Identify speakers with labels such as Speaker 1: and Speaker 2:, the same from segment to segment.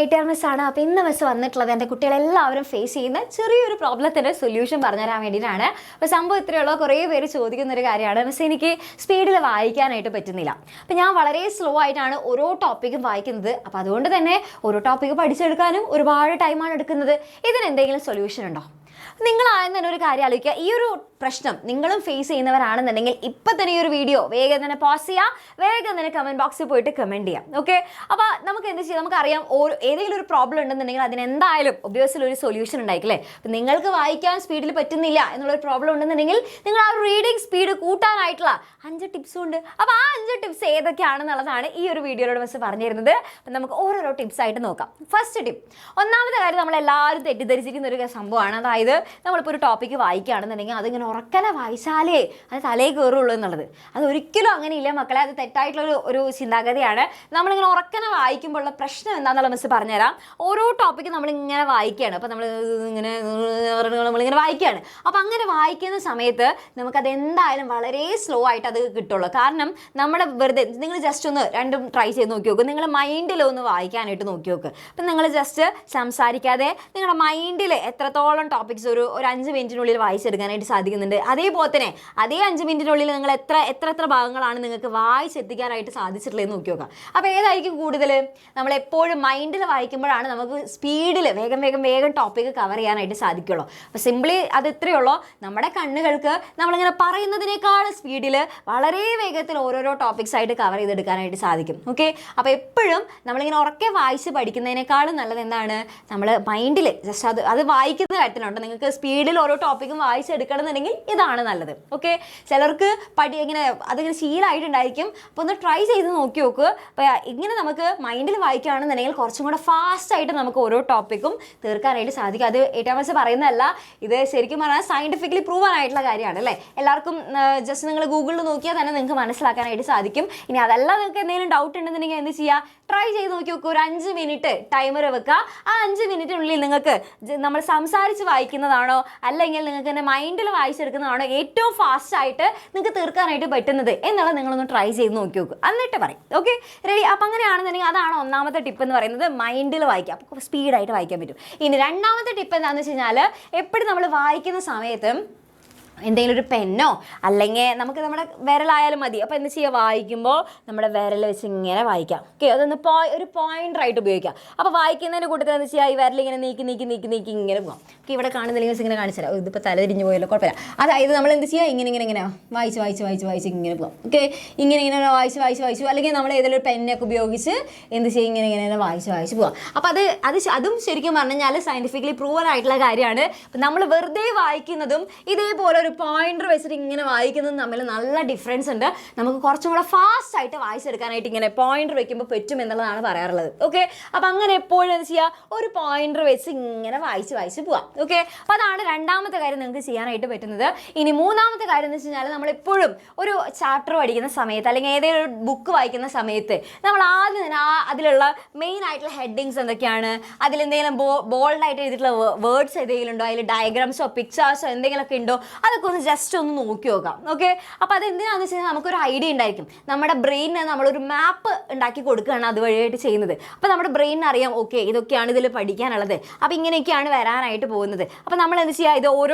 Speaker 1: ATRMS ആണ്. അപ്പോൾ ഇന്ന് മിസ് വന്നിട്ടുള്ളത് എൻ്റെ കുട്ടികളെല്ലാവരും ഫേസ് ചെയ്യുന്ന ചെറിയൊരു പ്രോബ്ലത്തിൻ്റെ സൊല്യൂഷൻ പറഞ്ഞുതരാൻ വേണ്ടിയിട്ടാണ്. അപ്പോൾ സംഭവം ഇത്രയുള്ള കുറേ പേര് ചോദിക്കുന്നൊരു കാര്യമാണ്, മിസ് എനിക്ക് സ്പീഡിൽ വായിക്കാനായിട്ട് പറ്റുന്നില്ല. അപ്പോൾ ഞാൻ വളരെ സ്ലോ ആയിട്ടാണ് ഓരോ ടോപ്പിക്കും വായിക്കുന്നത്. അപ്പോൾ അതുകൊണ്ട് തന്നെ ഓരോ ടോപ്പിക്ക് പഠിച്ചെടുക്കാനും ഒരുപാട് ടൈമാണ് എടുക്കുന്നത്. ഇതിന് എന്തെങ്കിലും സൊല്യൂഷൻ ഉണ്ടോ? നിങ്ങളാദ്യം തന്നെ ഒരു കാര്യം ആലോചിക്കുക, ഈ ഒരു പ്രശ്നം നിങ്ങളും ഫേസ് ചെയ്യുന്നവരാണെന്നുണ്ടെങ്കിൽ ഇപ്പം തന്നെ ഈ ഒരു വീഡിയോ വേഗം തന്നെ പോസ് ചെയ്യുക, വേഗം തന്നെ കമൻറ്റ് ബോക്സിൽ പോയിട്ട് കമൻറ്റ് ചെയ്യാം. ഓക്കെ, അപ്പോൾ നമുക്ക് എന്ത് ചെയ്യാം, നമുക്കറിയാം ഏതെങ്കിലും ഒരു പ്രോബ്ലം ഉണ്ടെന്നുണ്ടെങ്കിൽ അതിനെന്തായാലും ഒബ്വിയസ്ലി ഒരു സൊല്യൂഷൻ ഉണ്ടായിരിക്കില്ലേ. അപ്പം നിങ്ങൾക്ക് വായിക്കാൻ സ്പീഡിൽ പറ്റുന്നില്ല എന്നുള്ളൊരു പ്രോബ്ലം ഉണ്ടെന്നുണ്ടെങ്കിൽ നിങ്ങൾ ആ റീഡിങ് സ്പീഡ് കൂട്ടാനായിട്ടുള്ള 5 ടിപ്സും ഉണ്ട്. അപ്പോൾ ആ 5 ടിപ്സ് ഏതൊക്കെയാണെന്നുള്ളതാണ് ഈ ഒരു വീഡിയോയിലൂടെ മിസ് പറഞ്ഞു തരുന്നത്. അപ്പം നമുക്ക് ഓരോരോ ടിപ്സ് ആയിട്ട് നോക്കാം. ഫസ്റ്റ് ടിപ്പ്, ഒന്നാമത്തെ കാര്യം നമ്മളെല്ലാവരും തെറ്റിദ്ധരിച്ചിരിക്കുന്ന ഒരു സംഭവമാണ്. അതായത് നമ്മളിപ്പോൾ ഒരു ടോപ്പിക്ക് വായിക്കുകയാണെന്നുണ്ടെങ്കിൽ അതിങ്ങനെ ഉറക്കനെ വായിച്ചാലേ അത് തലയിൽ കയറുള്ളൂ എന്നുള്ളത്. അത് ഒരിക്കലും അങ്ങനെയില്ല മക്കളെ, അത് തെറ്റായിട്ടുള്ള ഒരു ചിന്താഗതിയാണ്. നമ്മളിങ്ങനെ ഉറക്കനെ വായിക്കുമ്പോഴുള്ള പ്രശ്നം എന്താണെന്നുള്ള മിസ് പറഞ്ഞുതരാം. ഓരോ ടോപ്പിക്ക് നമ്മളിങ്ങനെ വായിക്കുകയാണ്, അപ്പോൾ നമ്മളിങ്ങനെ വായിക്കുകയാണ്. അപ്പോൾ അങ്ങനെ വായിക്കുന്ന സമയത്ത് നമുക്കത് എന്തായാലും വളരെ സ്ലോ ആയിട്ട് അത് കിട്ടുള്ളൂ. കാരണം നമ്മുടെ വെറുതെ നിങ്ങൾ ജസ്റ്റ് ഒന്ന് രണ്ടും ട്രൈ ചെയ്ത് നോക്കി നോക്കും. നിങ്ങൾ മൈൻഡിലൊന്ന് വായിക്കാനായിട്ട് നോക്കി നോക്ക്. അപ്പം നിങ്ങൾ ജസ്റ്റ് സംസാരിക്കാതെ നിങ്ങളുടെ മൈൻഡിൽ എത്രത്തോളം ടോപ്പിക്സ് ഒരു 5 മിനിറ്റിനുള്ളിൽ വായിച്ചെടുക്കാനായിട്ട് സാധിക്കുന്നുണ്ട്. അതേപോലെ തന്നെ അതേ 5 മിനിറ്റിനുള്ളിൽ നിങ്ങൾ എത്ര ഭാഗങ്ങളാണ് നിങ്ങൾക്ക് വായിച്ചെത്തിക്കാനായിട്ട് സാധിച്ചിട്ടുള്ളതെന്ന് നോക്കി നോക്കാം. അപ്പോൾ ഏതായിരിക്കും കൂടുതൽ? നമ്മളെപ്പോഴും മൈൻഡിൽ വായിക്കുമ്പോഴാണ് നമുക്ക് സ്പീഡിൽ വേഗം ടോപ്പിക്ക് കവർ ചെയ്യാനായിട്ട് സാധിക്കുള്ളൂ. അപ്പോൾ സിംപ്ലി അത് ഇത്രയേ ഉള്ളൂ. നമ്മുടെ കണ്ണുകൾക്ക് നമ്മളിങ്ങനെ പറയുന്നതിനേക്കാൾ സ്പീഡിൽ വളരെ വേഗത്തിൽ ഓരോരോ ടോപ്പിക്സ് ആയിട്ട് കവർ ചെയ്തെടുക്കാനായിട്ട് സാധിക്കും. ഓക്കെ, അപ്പോൾ എപ്പോഴും നമ്മളിങ്ങനെ ഉറക്കെ വായിച്ച് പഠിക്കുന്നതിനേക്കാളും നല്ലത് എന്താണ്, നമ്മൾ മൈൻഡിൽ ജസ്റ്റ് അത് വായിക്കുന്ന കാര്യത്തിലുണ്ട്. നിങ്ങൾക്ക് സ്പീഡിൽ ഓരോ ടോപ്പിക്കും വായിച്ചെടുക്കണം എന്നുണ്ടെങ്കിൽ ഇതാണ് നല്ലത്. ഓക്കെ, ചിലർക്ക് അതിങ്ങനെ ശീലമായിട്ടുണ്ടായിരിക്കും. അപ്പോൾ ഒന്ന് ട്രൈ ചെയ്ത് നോക്കി നോക്കുക. അപ്പോൾ ഇങ്ങനെ നമുക്ക് മൈൻഡിൽ വായിക്കുകയാണെന്നുണ്ടെങ്കിൽ കുറച്ചും കൂടെ ഫാസ്റ്റായിട്ട് നമുക്ക് ഓരോ ടോപ്പിക്കും തീർക്കാനായിട്ട് സാധിക്കും. അത് ATRMS പറയുന്നതല്ല, ഇത് ശരിക്കും പറഞ്ഞാൽ സയൻറ്റിഫിക്കലി പ്രൂവൻ ആയിട്ടുള്ള കാര്യമാണ് അല്ലേ. എല്ലാവർക്കും ജസ്റ്റ് നിങ്ങൾ ഗൂഗിളിൽ നോക്കിയാൽ തന്നെ നിങ്ങൾക്ക് മനസ്സിലാക്കാനായിട്ട് സാധിക്കും. ഇനി അതല്ല നിങ്ങൾക്ക് എന്തെങ്കിലും ഡൗട്ട് ഉണ്ടെന്നുണ്ടെങ്കിൽ എന്ത് ചെയ്യുക, ട്രൈ ചെയ്ത് നോക്കി നോക്കുക. ഒരു 5 മിനിറ്റ് ടൈമർ വെക്കുക. ആ 5 മിനിറ്റിനുള്ളിൽ നിങ്ങൾക്ക് നമ്മൾ സംസാരിച്ച് വായിക്കുന്നതാണോ അല്ലെങ്കിൽ നിങ്ങൾക്ക് തന്നെ മൈൻഡിൽ വായിച്ചെടുക്കുന്നതാണോ ഏറ്റവും ഫാസ്റ്റായിട്ട് നിങ്ങൾക്ക് തീർക്കാനായിട്ട് പറ്റുന്നത് എന്നുള്ളത് നിങ്ങളൊന്ന് ട്രൈ ചെയ്ത് നോക്കി നോക്കുക, എന്നിട്ട് പറയും. Okay, ready? അപ്പം അങ്ങനെയാണെന്നുണ്ടെങ്കിൽ അതാണ് ഒന്നാമത്തെ ടിപ്പ് എന്ന് പറയുന്നത്, മൈൻഡിൽ വായിക്കുക. അപ്പോൾ സ്പീഡായിട്ട് വായിക്കാൻ പറ്റും. ഇനി രണ്ടാമത്തെ ടിപ്പ് എന്താണെന്ന് വെച്ച് കഴിഞ്ഞാൽ, എപ്പോഴും നമ്മൾ വായിക്കുന്ന സമയത്ത് എന്തെങ്കിലും ഒരു പെന്നോ അല്ലെങ്കിൽ നമുക്ക് നമ്മുടെ വിരലായാലും മതി. അപ്പോൾ എന്ത് ചെയ്യുക, വായിക്കുമ്പോൾ നമ്മുടെ വിരൽ വെച്ച് ഇങ്ങനെ വായിക്കാം. ഓക്കെ, അതൊന്ന് ഒരു പോയിൻ്ററായിട്ട് ഉപയോഗിക്കാം. അപ്പോൾ വായിക്കുന്നതിൻ്റെ കൂട്ടത്തിൽ എന്താ ചെയ്യുക, ഈ വിരലിങ്ങനെ നീക്കി ഇങ്ങനെ പോകാം. ഓക്കെ, ഇവിടെ കാണുന്നില്ലെങ്കിൽ ഇങ്ങനെ കാണിച്ചു തരാം. ഇതിപ്പോൾ തലതിരിഞ്ഞ് പോയല്ലോ, കുഴപ്പമില്ല. അതായത് നമ്മൾ എന്ത് ചെയ്യുക, ഇങ്ങനെ വായിച്ച് ഇങ്ങനെ പോകാം. ഓക്കെ, ഇങ്ങനെ വായിച്ചു അല്ലെങ്കിൽ നമ്മൾ ഏതെങ്കിലും ഒരു പെന്നൊക്കെ ഉപയോഗിച്ച് എന്ത് ചെയ്യും, ഇങ്ങനെ വായിച്ച് പോകാം. അപ്പോൾ അതും ശരിക്കും പറഞ്ഞു കഴിഞ്ഞാൽ സയൻറ്റിഫിക്കലി പ്രൂവൻ ആയിട്ടുള്ള കാര്യമാണ്. അപ്പം നമ്മൾ വെറുതെ വായിക്കുന്നതും ഇതേപോലെ ഒരു പോയിന്റർ വെച്ചിട്ട് ഇങ്ങനെ വായിക്കുന്നതും തമ്മിൽ നല്ല ഡിഫറൻസ് ഉണ്ട്. നമുക്ക് കുറച്ചും കൂടെ ഫാസ്റ്റ് ആയിട്ട് വായിച്ചെടുക്കാനായിട്ട് ഇങ്ങനെ പോയിന്റർ വെക്കുമ്പോൾ പറ്റും എന്നുള്ളതാണ് പറയാറുള്ളത്. ഓക്കെ, അപ്പം അങ്ങനെ എപ്പോഴും എന്ത് ചെയ്യുക, ഒരു പോയിന്റർ വെച്ച് ഇങ്ങനെ വായിച്ച് പോവാം. ഓക്കെ, അപ്പോൾ അതാണ് രണ്ടാമത്തെ കാര്യം നിങ്ങൾക്ക് ചെയ്യാനായിട്ട് പറ്റുന്നത്. ഇനി മൂന്നാമത്തെ കാര്യം എന്ന് വെച്ച് കഴിഞ്ഞാൽ, നമ്മളെപ്പോഴും ഒരു ചാപ്റ്റർ പഠിക്കുന്ന സമയത്ത് അല്ലെങ്കിൽ ഏതെങ്കിലും ഒരു ബുക്ക് വായിക്കുന്ന സമയത്ത് നമ്മൾ ആദ്യം തന്നെ അതിലുള്ള മെയിൻ ആയിട്ടുള്ള ഹെഡിങ്സ് എന്തൊക്കെയാണ്, അതിലെന്തെങ്കിലും ബോൾഡായിട്ട് എഴുതിയിട്ടുള്ള വേർഡ്സ് ഏതെങ്കിലും ഉണ്ടോ, അതിൽ ഡയഗ്രാംസോ പിക്ചേഴ്സോ എന്തെങ്കിലുമൊക്കെ ഉണ്ടോ, അതൊക്കെ ഒന്ന് ജസ്റ്റ് ഒന്ന് നോക്കി നോക്കാം. ഓക്കെ, അപ്പോൾ അതെന്തിനാണെന്ന് വെച്ച് കഴിഞ്ഞാൽ നമുക്കൊരു ഐഡിയ ഉണ്ടായിരിക്കും. നമ്മുടെ ബ്രെയിനിന് നമ്മളൊരു മാപ്പ് ഉണ്ടാക്കി കൊടുക്കുകയാണ് അതുവഴിയായിട്ട് ചെയ്യുന്നത്. അപ്പോൾ നമ്മുടെ ബ്രെയിനിന് അറിയാം, ഓക്കെ ഇതൊക്കെയാണ് ഇതിൽ പഠിക്കാനുള്ളത്, അപ്പോൾ ഇങ്ങനെയൊക്കെയാണ് വരാനായിട്ട് പോകുന്നത്. അപ്പോൾ നമ്മൾ എന്ത് ചെയ്യുക, ഇത്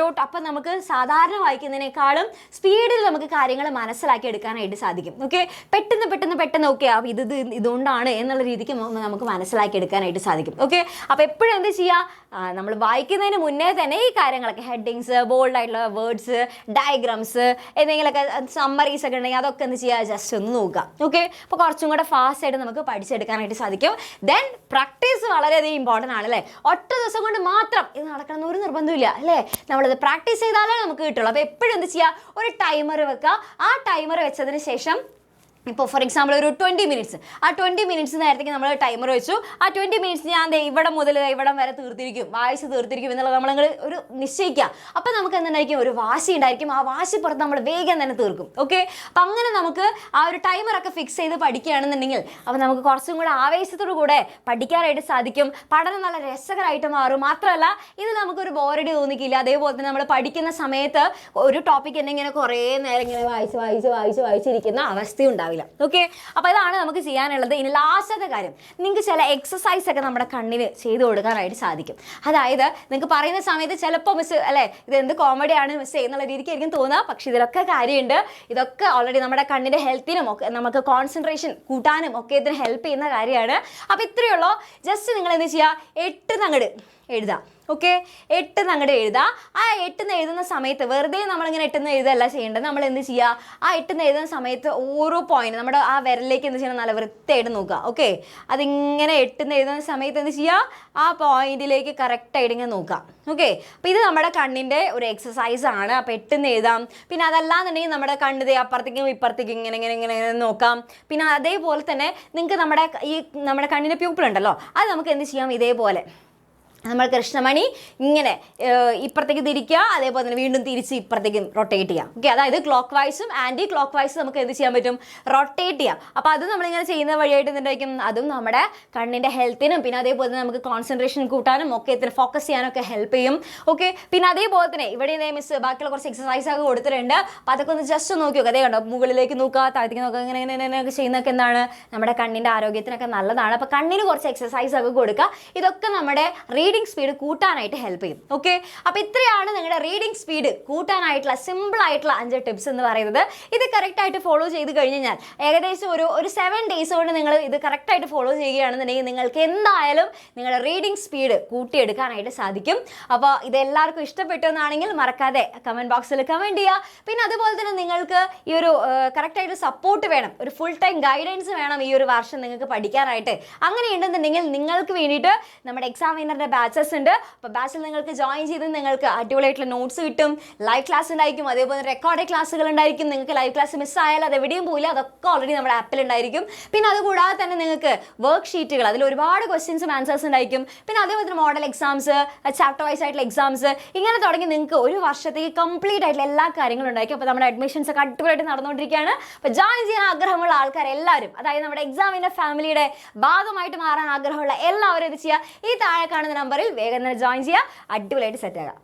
Speaker 1: അപ്പം നമുക്ക് സാധാരണ വായിക്കുന്നതിനേക്കാളും സ്പീഡിൽ നമുക്ക് കാര്യങ്ങൾ മനസ്സിലാക്കി എടുക്കാനായിട്ട് സാധിക്കും. ഓക്കെ, പെട്ടെന്ന് ഓക്കെ അപ്പോൾ ഇതുകൊണ്ടാണ് എന്നുള്ള രീതിക്ക് നമുക്ക് മനസ്സിലാക്കി എടുക്കാനായിട്ട് സാധിക്കും. ഓക്കെ, അപ്പോൾ എപ്പോഴും എന്ത് ചെയ്യുക, നമ്മൾ വായിക്കുന്നതിന് മുന്നേ തന്നെ ഈ കാര്യങ്ങളൊക്കെ ഹെഡിങ്സ്, ബോൾഡായിട്ടുള്ള വേർഡ്സ്, ഡയഗ്രാംസ്, എന്തെങ്കിലുമൊക്കെ സമ്മറീസ് ഒക്കെ ഉണ്ടെങ്കിൽ അതൊക്കെ എന്ത് ചെയ്യുക, ജസ്റ്റ് ഒന്ന് നോക്കുക. ഓക്കെ, അപ്പോൾ കുറച്ചും കൂടെ ഫാസ്റ്റ് ആയിട്ട് നമുക്ക് പഠിച്ചെടുക്കാനായിട്ട് സാധിക്കും. ദെൻ പ്രാക്ടീസ് വളരെയധികം ഇമ്പോർട്ടൻ്റ് ആണ് അല്ലേ. ഒറ്റ ദിവസം കൊണ്ട് മാത്രം ഇത് നടക്കണമെന്ന് ഒരു നിർബന്ധമില്ല അല്ലേ. നമ്മളിത് പ്രാക്ടീസ് ചെയ്താലേ നമുക്ക് കിട്ടുള്ളൂ. അപ്പോൾ എപ്പോഴും എന്ത് ചെയ്യുക, ഒരു ടൈമർ വെക്കുക. ആ ടൈമർ വെച്ചതിന് ശേഷം ഇപ്പോൾ ഫോർ എക്സാമ്പിൾ ഒരു 20 മിനിറ്റ്സ്, ആ 20 മിനിറ്റ്സ് നേരത്തേക്ക് നമ്മൾ ടൈമർ വെച്ചു. ആ 20 മിനിറ്റ്സ് ഞാൻ ഇവിടെ മുതൽ ഇവിടം വരെ വായിച്ച് തീർത്തിരിക്കും എന്നുള്ളത് നമ്മളങ്ങൾ ഒരു നിശ്ചയിക്കുക. അപ്പോൾ നമുക്ക് എന്തുണ്ടായിരിക്കും, ഒരു വാശി ഉണ്ടായിരിക്കും. ആ വാശി പുറത്ത് നമ്മൾ വേഗം തന്നെ തീർക്കും. ഓക്കെ, അപ്പം അങ്ങനെ നമുക്ക് ആ ഒരു ടൈമറൊക്കെ ഫിക്സ് ചെയ്ത് പഠിക്കുകയാണെന്നുണ്ടെങ്കിൽ അപ്പോൾ നമുക്ക് കുറച്ചും കൂടെ ആവേശത്തോടു കൂടെ പഠിക്കാനായിട്ട് സാധിക്കും. പഠനം നല്ല രസകരമായിട്ട് മാറും. മാത്രമല്ല ഇത് നമുക്കൊരു ബോറടി തോന്നിക്കില്ല. അതേപോലെ തന്നെ നമ്മൾ പഠിക്കുന്ന സമയത്ത് ഒരു ടോപ്പിക് തന്നെ ഇങ്ങനെ കുറേ നേരം ഇങ്ങനെ വായിച്ചിരിക്കുന്ന അവസ്ഥ ഉണ്ടാവില്ല. പോയില്ല. ഓക്കെ, അപ്പോൾ ഇതാണ് നമുക്ക് ചെയ്യാനുള്ളത്. ഇനി ലാസ്റ്റത്തെ കാര്യം, നിങ്ങൾക്ക് ചില എക്സസൈസ് ഒക്കെ നമ്മുടെ കണ്ണിന് ചെയ്ത് കൊടുക്കാനായിട്ട് സാധിക്കും. അതായത് നിങ്ങൾക്ക് പറയുന്ന സമയത്ത് ചിലപ്പോൾ മിസ് അല്ലേ ഇത് എന്ത് കോമഡിയാണ് മിസ് എന്നുള്ള രീതിക്ക് ആയിരിക്കും തോന്നുക, പക്ഷേ ഇതിലൊക്കെ കാര്യമുണ്ട്. ഇതൊക്കെ ഓൾറെഡി നമ്മുടെ കണ്ണിൻ്റെ ഹെൽത്തിനും ഒക്കെ നമുക്ക് കോൺസെൻട്രേഷൻ കൂട്ടാനും ഒക്കെ ഇതിന് ഹെൽപ്പ് ചെയ്യുന്ന കാര്യമാണ്. അപ്പോൾ ഇത്രയേ ഉള്ളൂ. ജസ്റ്റ് നിങ്ങൾ എന്ത് ചെയ്യുക, 8 അങ്ങട് എഴുതാം. ഓക്കെ, 8 അങ്ങോട്ട് എഴുതുക. ആ 8 എഴുതുന്ന സമയത്ത് വെറുതെ നമ്മളിങ്ങനെ 8 എഴുതല്ല ചെയ്യേണ്ടത്. നമ്മൾ എന്ത് ചെയ്യുക, ആ 8 എഴുതുന്ന സമയത്ത് ഓരോ പോയിന്റ് നമ്മുടെ ആ വിരലിലേക്ക് എന്ത് ചെയ്യണം, നല്ല വൃത്തിയായിട്ട് നോക്കുക. ഓക്കെ, അതിങ്ങനെ 8 എഴുതുന്ന സമയത്ത് എന്ത് ചെയ്യുക, ആ പോയിന്റിലേക്ക് കറക്റ്റായിട്ട് ഇങ്ങനെ നോക്കുക. ഓക്കെ, അപ്പോൾ ഇത് നമ്മുടെ കണ്ണിൻ്റെ ഒരു എക്സസൈസ് ആണ്. അപ്പോൾ 8 എഴുതാം. പിന്നെ അതല്ലാന്നുണ്ടെങ്കിൽ നമ്മുടെ കണ്ണിത് അപ്പുറത്തേക്കും ഇപ്പുറത്തേക്കും ഇങ്ങനെ ഇങ്ങനെ ഇങ്ങനെ നോക്കാം. പിന്നെ അതേപോലെ തന്നെ നിങ്ങൾക്ക് നമ്മുടെ കണ്ണിൻ്റെ പ്യൂപ്പിൾ ഉണ്ടല്ലോ, അത് നമുക്ക് എന്ത് ചെയ്യാം, ഇതേപോലെ നമ്മൾ കൃഷ്ണമണി ഇങ്ങനെ ഇപ്പുറത്തേക്ക് തിരിക്കുക, അതേപോലെ തന്നെ വീണ്ടും തിരിച്ച് ഇപ്പുറത്തേക്കും റൊട്ടേറ്റ് ചെയ്യാം. ഓക്കെ, അതായത് ക്ലോക്ക് വൈസും ആൻറ്റി ക്ലോക്ക് വൈസും നമുക്ക് എന്ത് ചെയ്യാൻ പറ്റും, റൊട്ടേറ്റ് ചെയ്യാം. അപ്പോൾ അത് നമ്മളിങ്ങനെ ചെയ്യുന്ന വഴിയായിട്ട് എന്തായിരിക്കും, അതും നമ്മുടെ കണ്ണിൻ്റെ ഹെൽത്തിനും പിന്നെ അതേപോലെ തന്നെ നമുക്ക് കോൺസെൻട്രേഷൻ കൂട്ടാനും ഒക്കെ ഫോക്കസ് ചെയ്യാനൊക്കെ ഹെൽപ്പ് ചെയ്യും. ഓക്കെ, പിന്നെ അതേപോലെ തന്നെ ഇവിടെ മിസ് ബാക്കിയുള്ള കുറച്ച് എക്സസൈസ് ഒക്കെ കൊടുത്തിട്ടുണ്ട്. അപ്പോൾ അതൊക്കെ ഒന്ന് ജസ്റ്റ് നോക്കി നോക്കുക. അതേ കണ്ടോ, മുകളിലേക്ക് നോക്കുക, താഴത്തേക്ക് നോക്കുക, ഇങ്ങനെ ഇങ്ങനെ ഇങ്ങനെയൊക്കെ ചെയ്യുന്നതൊക്കെ എന്താണ് നമ്മുടെ കണ്ണിൻ്റെ ആരോഗ്യത്തിനൊക്കെ നല്ലതാണ്. അപ്പോൾ കണ്ണിന് കുറച്ച് എക്സസൈസ് ഒക്കെ കൊടുക്കുക. ഇതൊക്കെ നമ്മുടെ റീഡിംഗ് സ്പീഡ് കൂട്ടാനായിട്ട് ഹെൽപ്പ് ചെയ്യും. ഓക്കെ, അപ്പോൾ ഇത്രയാണ് നിങ്ങളുടെ റീഡിംഗ് സ്പീഡ് കൂട്ടാനായിട്ടുള്ള സിമ്പിൾ ആയിട്ടുള്ള 5 ടിപ്സ് എന്ന് പറയുന്നത്. ഇത് കറക്റ്റായിട്ട് ഫോളോ ചെയ്ത് കഴിഞ്ഞാൽ ഏകദേശം ഒരു 7 ഡേയ്സ് കൊണ്ട് നിങ്ങൾ ഇത് കറക്റ്റായിട്ട് ഫോളോ ചെയ്യുകയാണെന്നുണ്ടെങ്കിൽ നിങ്ങൾക്ക് എന്തായാലും നിങ്ങളുടെ റീഡിംഗ് സ്പീഡ് കൂട്ടിയെടുക്കാനായിട്ട് സാധിക്കും. അപ്പോൾ ഇതെല്ലാവർക്കും ഇഷ്ടപ്പെട്ടു എന്നാണെങ്കിൽ മറക്കാതെ കമൻറ്റ് ബോക്സിൽ കമൻറ്റ് ചെയ്യുക. പിന്നെ അതുപോലെ തന്നെ നിങ്ങൾക്ക് ഈ ഒരു കറക്റ്റായിട്ട് സപ്പോർട്ട് വേണം, ഒരു ഫുൾ ടൈം ഗൈഡൻസ് വേണം ഈ ഒരു വർഷം നിങ്ങൾക്ക് പഠിക്കാനായിട്ട്. അങ്ങനെ ഉണ്ടെന്നുണ്ടെങ്കിൽ നിങ്ങൾക്ക് വേണ്ടിയിട്ട് നമ്മുടെ എക്സാം വിന്നറിൻ്റെ ബാച്ചസ് ഉണ്ട്. അപ്പോൾ ബാച്ചിൽ നിങ്ങൾക്ക് ജോയിൻ ചെയ്ത് നിങ്ങൾക്ക് അടിപൊളിയായിട്ടുള്ള നോട്ട്സ് കിട്ടും, ലൈവ് ക്ലാസ് ഉണ്ടായിരിക്കും, അതേപോലെ റെക്കോർഡ് ക്ലാസ്സുകൾ ഉണ്ടായിരിക്കും. നിങ്ങൾക്ക് ലൈവ് ക്ലാസ് മിസ്സായാൽ അത് എവിടെയും പോയില്ല, അതൊക്കെ ഓൾറെഡി നമ്മുടെ ആപ്പിൽ ഉണ്ടായിരിക്കും. പിന്നെ അതുകൂടാതെ തന്നെ നിങ്ങൾക്ക് വർക്ക് ഷീറ്റുകൾ, അതിൽ ഒരുപാട് ക്വസ്റ്റ്യൻസും ആൻസേഴ്സ് ഉണ്ടായിരിക്കും. പിന്നെ അതേപോലെ തന്നെ മോഡൽ എക്സാംസ്, ചാപ്റ്റർ വൈസ് ആയിട്ടുള്ള എക്സാംസ്, ഇങ്ങനെ തുടങ്ങി നിങ്ങൾക്ക് ഒരു വർഷത്തേക്ക് കംപ്ലീറ്റ് ആയിട്ടുള്ള എല്ലാ കാര്യങ്ങളും ഉണ്ടായിരിക്കും. അപ്പോൾ നമ്മുടെ അഡ്മിഷൻസ് ഒക്കെ അടിപൊളിയായിട്ട് നടന്നുകൊണ്ടിരിക്കുകയാണ്. അപ്പോൾ ജോയിൻ ചെയ്യാൻ ആഗ്രഹമുള്ള ആൾക്കാരെല്ലാവരും, അതായത് നമ്മുടെ എക്സാമിൻ്റെ ഫാമിലിയുടെ ഭാഗമായിട്ട് മാറാൻ ആഗ്രഹമുള്ള എല്ലാവരും ഇത് ചെയ്യുക. ഈ താഴെ കാണുന്ന നമ്പറിൽ വേഗം തന്നെ ജോയിൻ ചെയ്യുക, അടിപൊളിയായിട്ട് സെറ്റ് ആകാം.